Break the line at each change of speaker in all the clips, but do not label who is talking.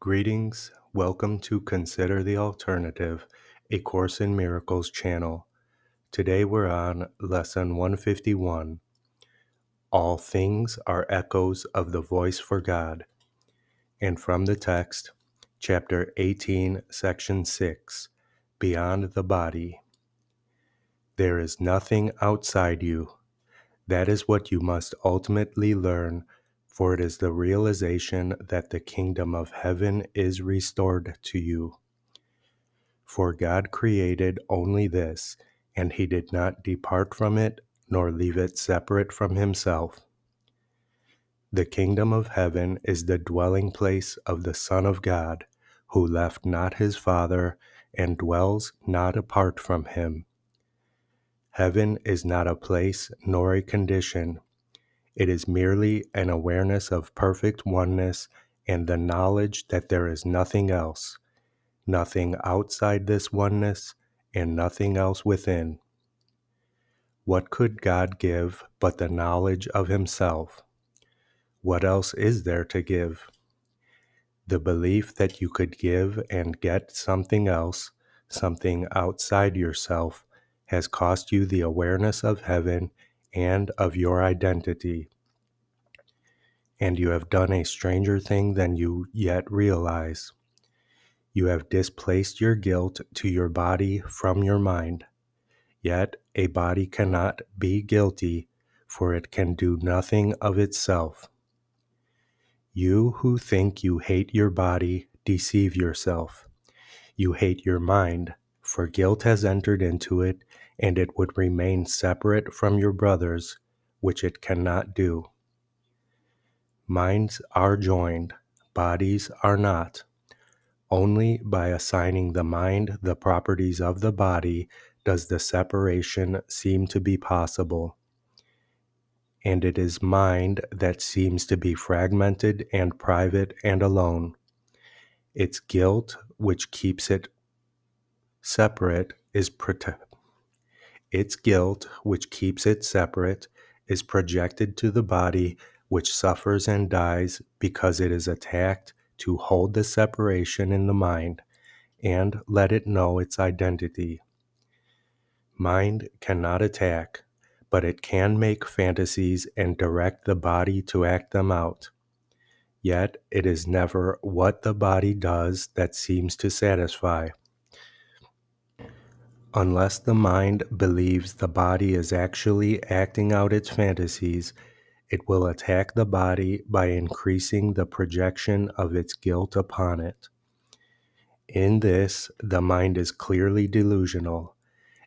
Greetings, welcome to Consider the Alternative, a Course in Miracles channel. Today we're on Lesson 151, All Things Are Echoes of the Voice for God, and from the text, Chapter 18, Section 6, Beyond the Body. There is nothing outside you. That is what you must ultimately learn, for it is the realization that the kingdom of heaven is restored to you. For God created only this, and he did not depart from it, nor leave it separate from himself. The kingdom of heaven is the dwelling place of the Son of God, who left not his Father, and dwells not apart from him. Heaven is not a place nor a condition. It is merely an awareness of perfect oneness and the knowledge that there is nothing else, nothing outside this oneness, and nothing else within. What could God give but the knowledge of himself? What else is there to give? The belief that you could give and get something else, something outside yourself, has cost you the awareness of heaven and of your identity. And you have done a stranger thing than you yet realize. You have displaced your guilt to your body from your mind. Yet a body cannot be guilty, for it can do nothing of itself. You who think you hate your body deceive yourself. You hate your mind, for guilt has entered into it, and it would remain separate from your brothers, which it cannot do. Minds are joined, bodies are not. Only by assigning the mind the properties of the body does the separation seem to be possible. And it is mind that seems to be fragmented and private and alone. Its guilt, which keeps it separate, its guilt, which keeps it separate, is projected to the body, which suffers and dies because it is attacked to hold the separation in the mind and let it know its identity. Mind cannot attack, but it can make fantasies and direct the body to act them out. Yet it is never what the body does that seems to satisfy. Unless the mind believes the body is actually acting out its fantasies, it will attack the body by increasing the projection of its guilt upon it. In this, the mind is clearly delusional.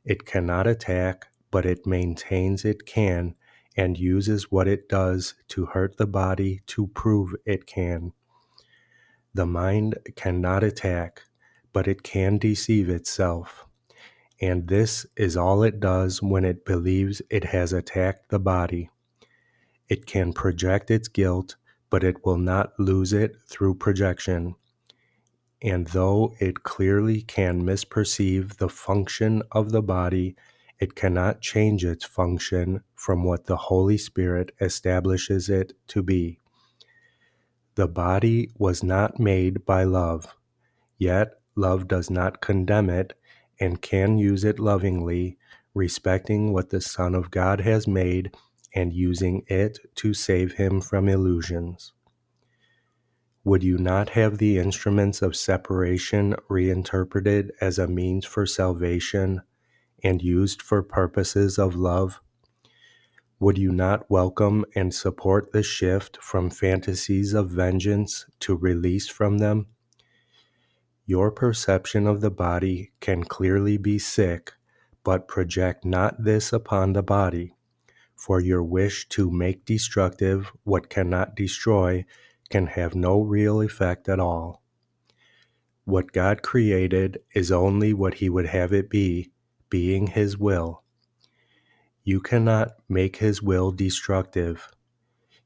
It cannot attack, but it maintains it can, and uses what it does to hurt the body to prove it can. The mind cannot attack, but it can deceive itself. And this is all it does when it believes it has attacked the body. It can project its guilt, but it will not lose it through projection. And though it clearly can misperceive the function of the body, it cannot change its function from what the Holy Spirit establishes it to be. The body was not made by love, yet love does not condemn it and can use it lovingly, respecting what the Son of God has made and using it to save him from illusions. Would you not have the instruments of separation reinterpreted as a means for salvation and used for purposes of love? Would you not welcome and support the shift from fantasies of vengeance to release from them? Your perception of the body can clearly be sick, but project not this upon the body, for your wish to make destructive what cannot destroy can have no real effect at all. What God created is only what he would have it be, being his will. You cannot make his will destructive.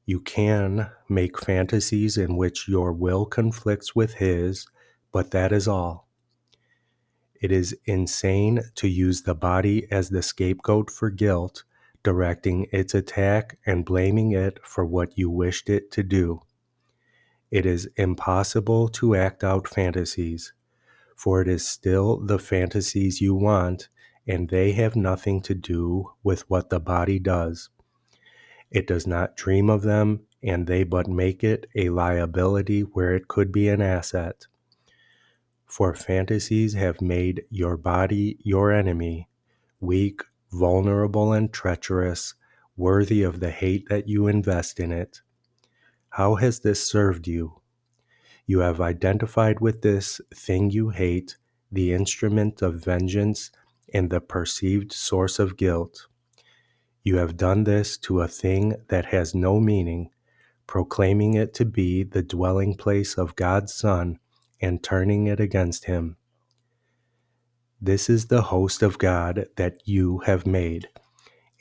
You can make fantasies in which your will conflicts with his, but that is all. It is insane to use the body as the scapegoat for guilt, directing its attack and blaming it for what you wished it to do. It is impossible to act out fantasies, for it is still the fantasies you want, and they have nothing to do with what the body does. It does not dream of them, and they but make it a liability where it could be an asset. For fantasies have made your body your enemy, weak, vulnerable, and treacherous, worthy of the hate that you invest in it. How has this served you? You have identified with this thing you hate, the instrument of vengeance and the perceived source of guilt. You have done this to a thing that has no meaning, proclaiming it to be the dwelling place of God's Son and turning it against him. This is the host of God that you have made,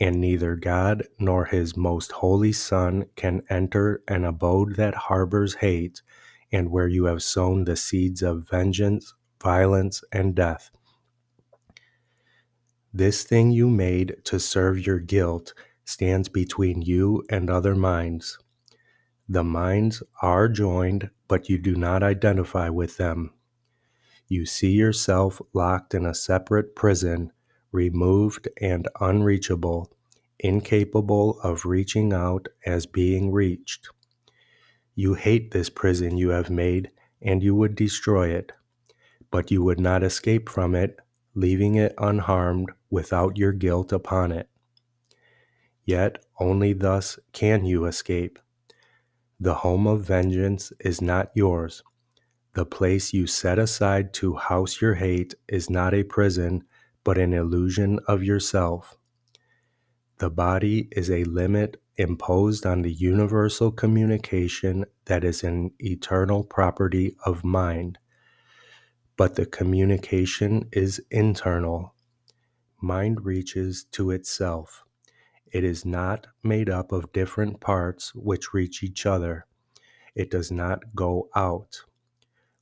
and neither God nor his most holy Son can enter an abode that harbors hate and where you have sown the seeds of vengeance, violence, and death. This thing you made to serve your guilt stands between you and other minds. The minds are joined, but you do not identify with them. You see yourself locked in a separate prison, removed and unreachable, incapable of reaching out as being reached. You hate this prison you have made, and you would destroy it, but you would not escape from it, leaving it unharmed without your guilt upon it. Yet only thus can you escape. The home of vengeance is not yours. The place you set aside to house your hate is not a prison, but an illusion of yourself. The body is a limit imposed on the universal communication that is an eternal property of mind. But the communication is internal. Mind reaches to itself. It is not made up of different parts which reach each other. It does not go out.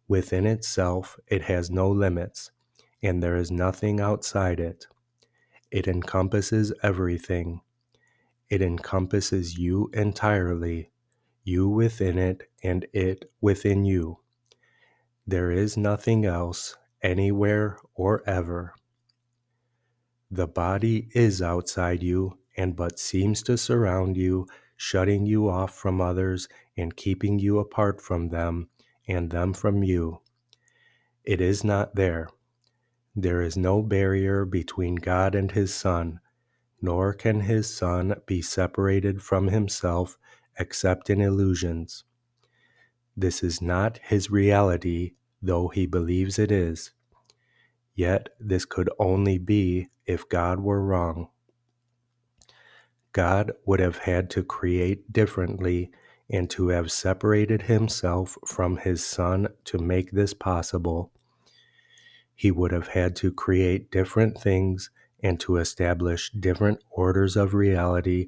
Within itself, it has no limits, and there is nothing outside it. It encompasses everything. It encompasses you entirely, you within it, and it within you. There is nothing else, anywhere or ever. The body is outside you, and but seems to surround you, shutting you off from others and keeping you apart from them, and them from you. It is not there. There is no barrier between God and his Son, nor can his Son be separated from himself except in illusions. This is not his reality, though he believes it is. Yet this could only be if God were wrong. God would have had to create differently and to have separated himself from his Son to make this possible. He would have had to create different things and to establish different orders of reality,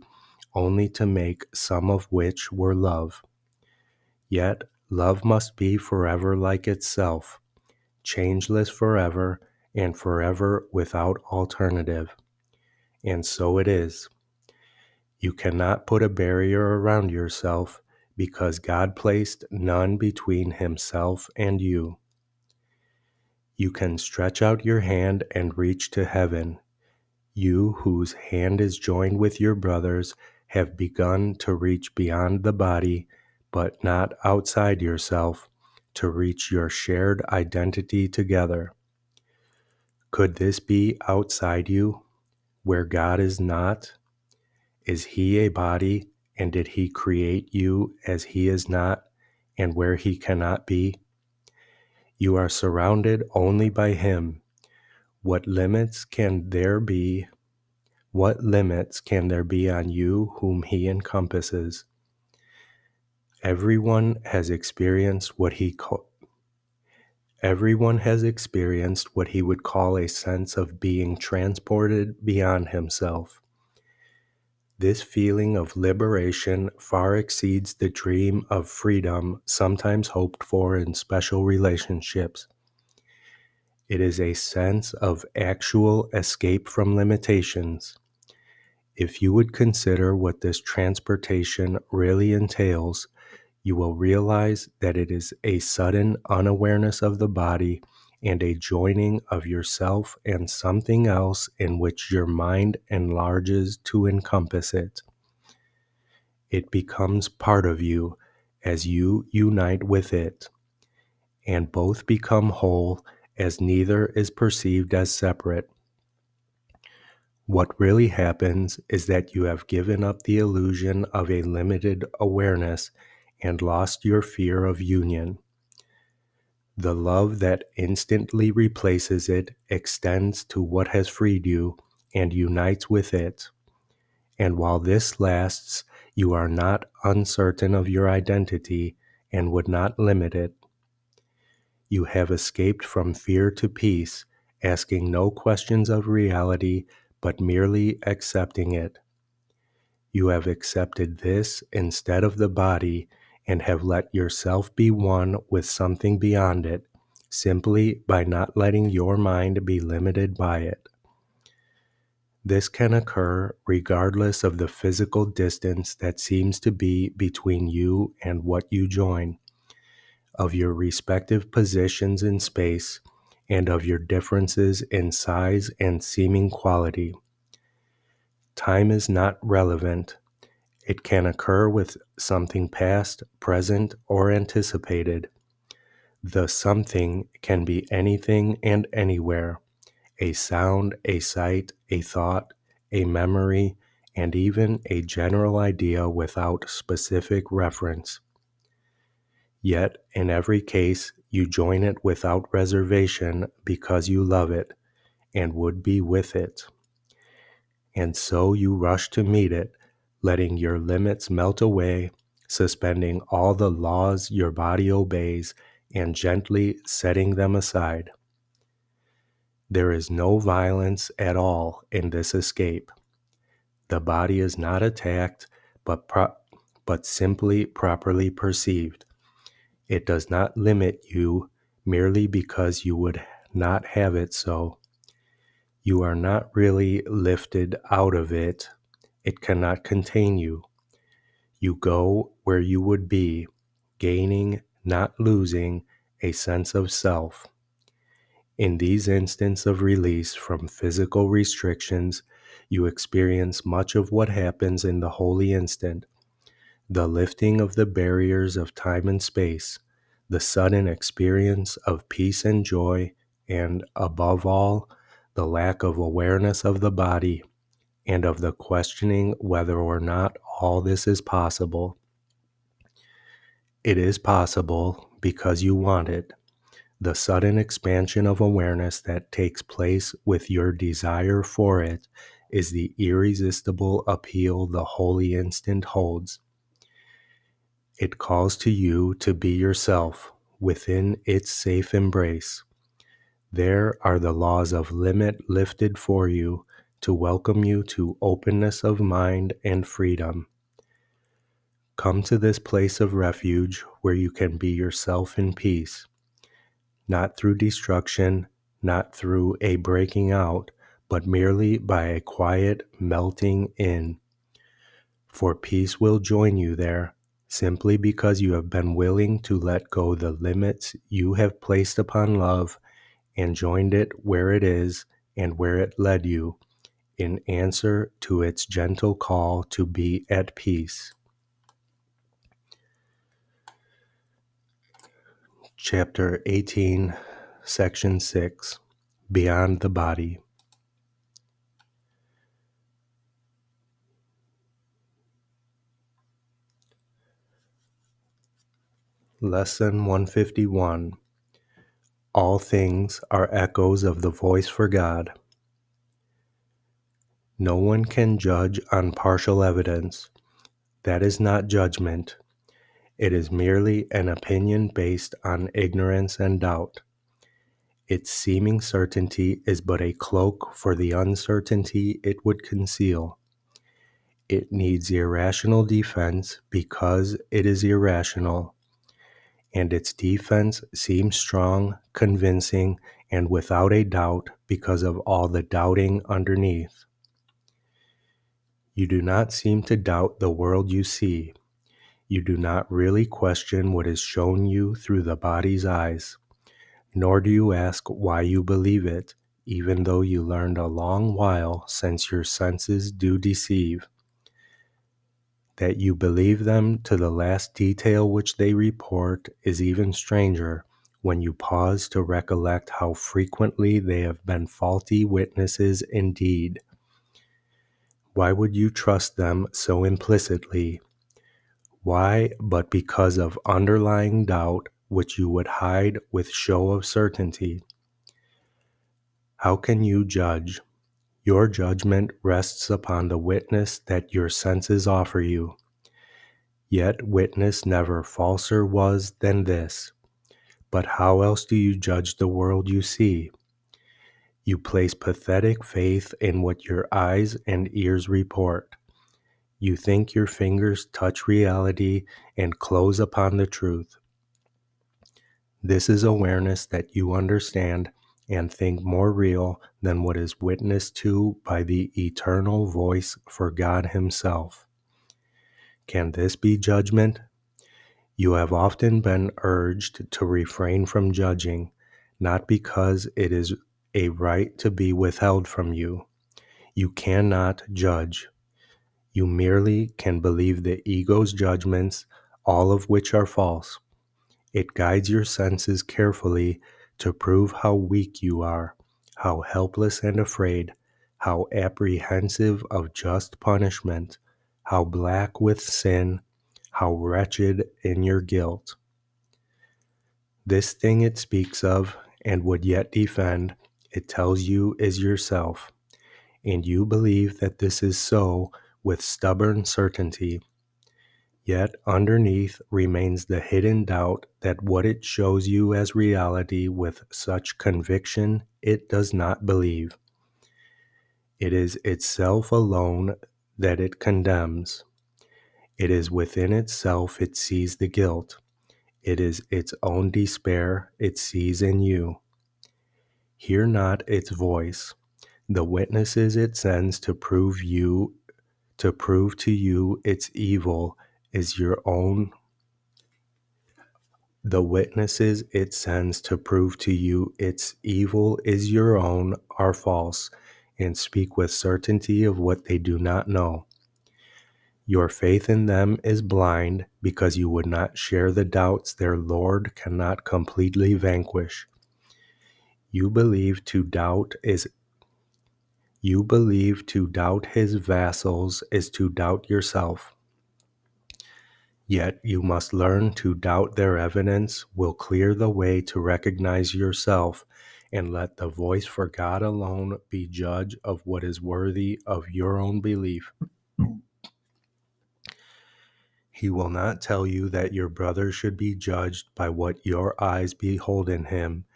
only to make some of which were love. Yet love must be forever like itself, changeless forever, and forever without alternative. And so it is. You cannot put a barrier around yourself because God placed none between himself and you. You can stretch out your hand and reach to heaven. You whose hand is joined with your brother's have begun to reach beyond the body, but not outside yourself, to reach your shared identity together. Could this be outside you, where God is not? Is he a body, and did he create you as he is not, and where he cannot be? You are surrounded only by him. What limits can there be? What limits can there be on you whom he encompasses? Everyone has experienced what he would call a sense of being transported beyond himself. This feeling of liberation far exceeds the dream of freedom sometimes hoped for in special relationships. It is a sense of actual escape from limitations. If you would consider what this transportation really entails, You will realize that it is a sudden unawareness of the body and a joining of yourself and something else in which your mind enlarges to encompass it. It becomes part of you as you unite with it, and both become whole as neither is perceived as separate. What really happens is that you have given up the illusion of a limited awareness and lost your fear of union. The love that instantly replaces it extends to what has freed you and unites with it. And while this lasts, you are not uncertain of your identity and would not limit it. You have escaped from fear to peace, asking no questions of reality, but merely accepting it. You have accepted this instead of the body and have let yourself be one with something beyond it, simply by not letting your mind be limited by it. This can occur regardless of the physical distance that seems to be between you and what you join, of your respective positions in space, and of your differences in size and seeming quality. Time is not relevant. It can occur with something past, present, or anticipated. The something can be anything and anywhere: a sound, a sight, a thought, a memory, and even a general idea without specific reference. Yet, in every case, you join it without reservation because you love it and would be with it. And so you rush to meet it, letting your limits melt away, suspending all the laws your body obeys, and gently setting them aside. There is no violence at all in this escape. The body is not attacked, but simply properly perceived. It does not limit you merely because you would not have it so. You are not really lifted out of it. It cannot contain you. You go where you would be, gaining, not losing, a sense of self. In these instants of release from physical restrictions, you experience much of what happens in the holy instant: the lifting of the barriers of time and space, the sudden experience of peace and joy, and, above all, the lack of awareness of the body and of the questioning whether or not all this is possible. It is possible because you want it. The sudden expansion of awareness that takes place with your desire for it is the irresistible appeal the holy instant holds. It calls to you to be yourself within its safe embrace. There are the laws of limit lifted for you to welcome you to openness of mind and freedom. Come to this place of refuge where you can be yourself in peace, not through destruction, not through a breaking out, but merely by a quiet melting in. For peace will join you there, simply because you have been willing to let go the limits you have placed upon love and joined it where it is and where it led you, in answer to its gentle call to be at peace. Chapter 18, Section 6, Beyond the Body. Lesson 151. All things are echoes of the voice for God. No one can judge on partial evidence. That is not judgment. It is merely an opinion based on ignorance and doubt. Its seeming certainty is but a cloak for the uncertainty it would conceal. It needs irrational defense because it is irrational, and its defense seems strong, convincing, and without a doubt because of all the doubting underneath. You do not seem to doubt the world you see. You do not really question what is shown you through the body's eyes, nor do you ask why you believe it, even though you learned a long while since your senses do deceive. That you believe them to the last detail which they report is even stranger when you pause to recollect how frequently they have been faulty witnesses indeed. Why would you trust them so implicitly? Why but because of underlying doubt which you would hide with show of certainty? How can you judge? Your judgment rests upon the witness that your senses offer you. Yet witness never falser was than this. But how else do you judge the world you see? You place pathetic faith in what your eyes and ears report. You think your fingers touch reality and close upon the truth. This is awareness that you understand and think more real than what is witnessed to by the eternal voice for God Himself. Can this be judgment? You have often been urged to refrain from judging, not because it is a right to be withheld from you. You cannot judge. You merely can believe the ego's judgments, all of which are false. It guides your senses carefully to prove how weak you are, how helpless and afraid, how apprehensive of just punishment, how black with sin, how wretched in your guilt. This thing it speaks of and would yet defend, it tells you is yourself, and you believe that this is so with stubborn certainty. Yet underneath remains the hidden doubt that what it shows you as reality with such conviction it does not believe. It is itself alone that it condemns. It is within itself it sees the guilt. It is its own despair it sees in you. Hear not its voice. The witnesses it sends to prove to you its evil is your own. The witnesses it sends to prove to you its evil is your own are false, and speak with certainty of what they do not know. Your faith in them is blind because you would not share the doubts their Lord cannot completely vanquish. You believe to doubt his vassals is to doubt yourself. Yet you must learn to doubt their evidence will clear the way to recognize yourself, and let the voice for God alone be judge of what is worthy of your own belief. He will not tell you that your brother should be judged by what your eyes behold in him,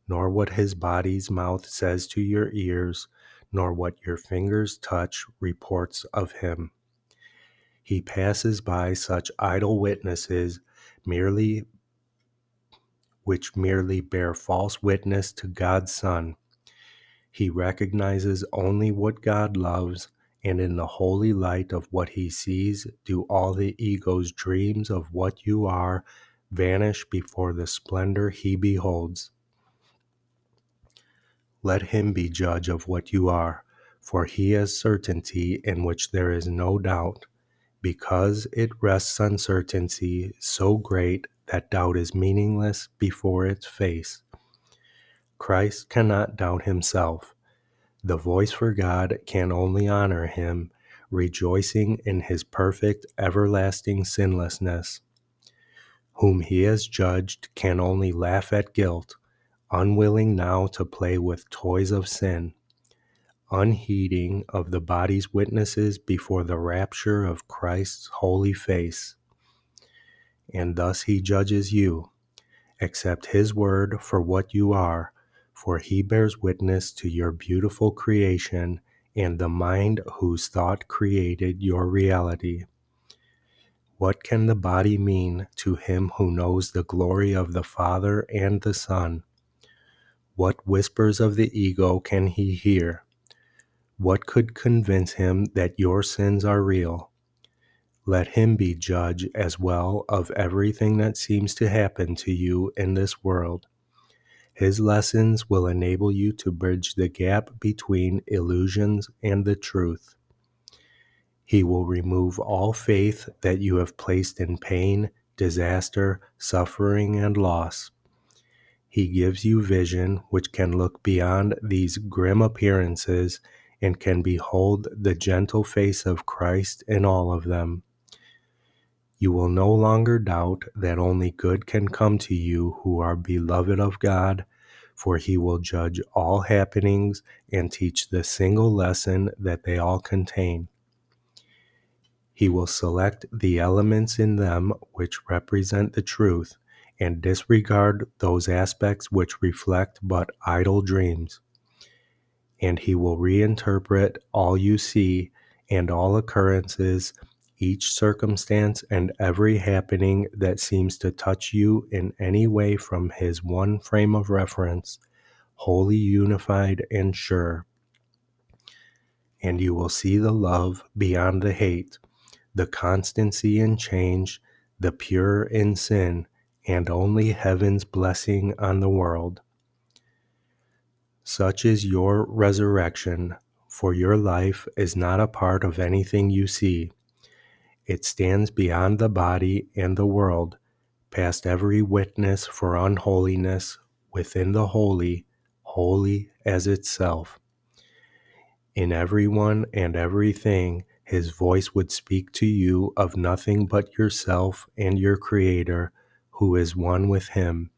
nor what his body's mouth says to your ears, nor what your fingers touch reports of him. He passes by such idle witnesses which merely bear false witness to God's Son. He recognizes only what God loves, and in the holy light of what he sees, do all the ego's dreams of what you are vanish before the splendor he beholds. Let him be judge of what you are, for he has certainty in which there is no doubt, because it rests on certainty so great that doubt is meaningless before its face. Christ cannot doubt himself. The voice for God can only honor him, rejoicing in his perfect, everlasting sinlessness. Whom he has judged can only laugh at guilt, unwilling now to play with toys of sin, unheeding of the body's witnesses before the rapture of Christ's holy face. And thus he judges you. Accept his word for what you are, for he bears witness to your beautiful creation and the mind whose thought created your reality. What can the body mean to him who knows the glory of the Father and the Son? What whispers of the ego can he hear? What could convince him that your sins are real? Let him be judge as well of everything that seems to happen to you in this world. His lessons will enable you to bridge the gap between illusions and the truth. He will remove all faith that you have placed in pain, disaster, suffering, and loss. He gives you vision which can look beyond these grim appearances and can behold the gentle face of Christ in all of them. You will no longer doubt that only good can come to you who are beloved of God, for he will judge all happenings and teach the single lesson that they all contain. He will select the elements in them which represent the truth and disregard those aspects which reflect but idle dreams. And he will reinterpret all you see and all occurrences, each circumstance and every happening that seems to touch you in any way from his one frame of reference, wholly unified and sure. And you will see the love beyond the hate, the constancy in change, the pure in sin, and only heaven's blessing on the world. Such is your resurrection, for your life is not a part of anything you see. It stands beyond the body and the world, past every witness for unholiness, within the holy, holy as itself. In everyone and everything, his voice would speak to you of nothing but yourself and your Creator, who is one with him.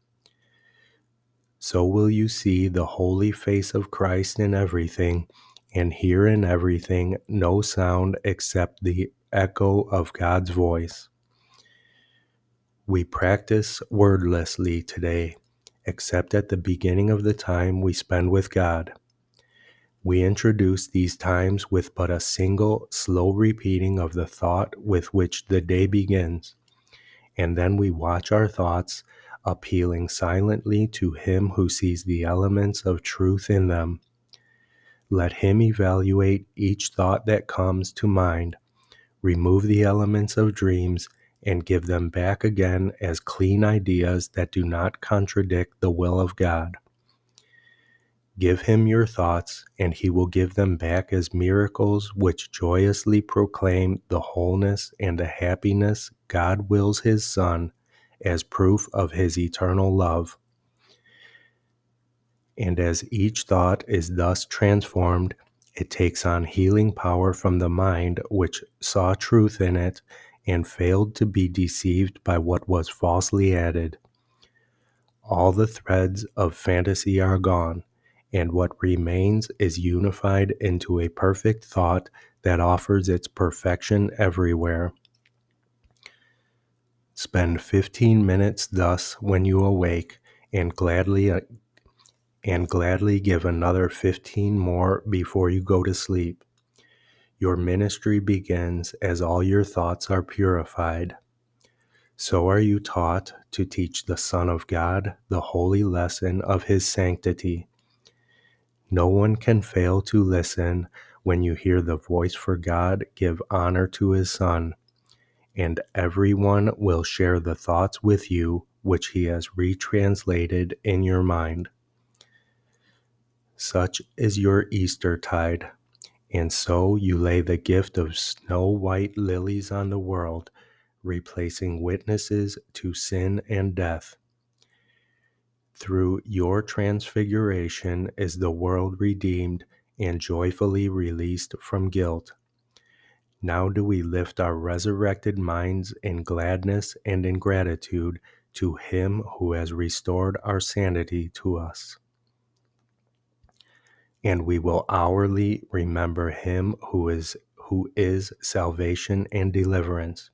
So will you see the holy face of Christ in everything, and hear in everything no sound except the echo of God's voice. We practice wordlessly today, except at the beginning of the time we spend with God. We introduce these times with but a single, slow repeating of the thought with which the day begins, and then we watch our thoughts, appealing silently to him who sees the elements of truth in them. Let him evaluate each thought that comes to mind, remove the elements of dreams, and give them back again as clean ideas that do not contradict the will of God. Give him your thoughts, and he will give them back as miracles which joyously proclaim the wholeness and the happiness God wills his Son as proof of his eternal love. And as each thought is thus transformed, it takes on healing power from the mind which saw truth in it and failed to be deceived by what was falsely added. All the threads of fantasy are gone, and what remains is unified into a perfect thought that offers its perfection everywhere. Spend 15 minutes thus when you awake, and gladly give another 15 more before you go to sleep. Your ministry begins as all your thoughts are purified. So are you taught to teach the Son of God the holy lesson of his sanctity. No one can fail to listen when you hear the voice for God give honor to his Son, and everyone will share the thoughts with you which he has retranslated in your mind. Such is your Eastertide, and so you lay the gift of snow-white lilies on the world, replacing witnesses to sin and death. Through your transfiguration is the world redeemed and joyfully released from guilt. Now do we lift our resurrected minds in gladness and in gratitude to him who has restored our sanity to us. And we will hourly remember him who is salvation and deliverance.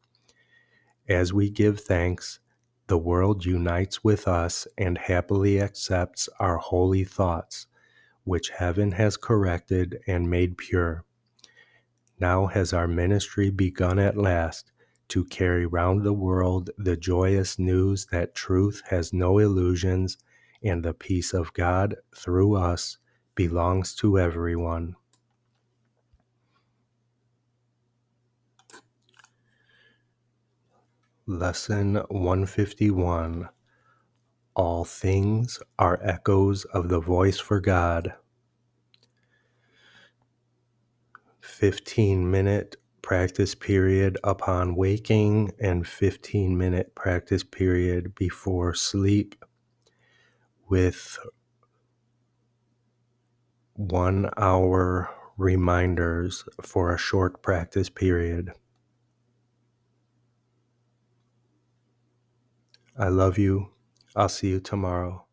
As we give thanks, the world unites with us and happily accepts our holy thoughts, which heaven has corrected and made pure. Now has our ministry begun at last, to carry round the world the joyous news that truth has no illusions, and the peace of God through us belongs to everyone. Lesson 151. All things are echoes of the voice for God. 15-minute practice period upon waking and 15-minute practice period before sleep with 1 hour reminders for a short practice period. I love you. I'll see you tomorrow.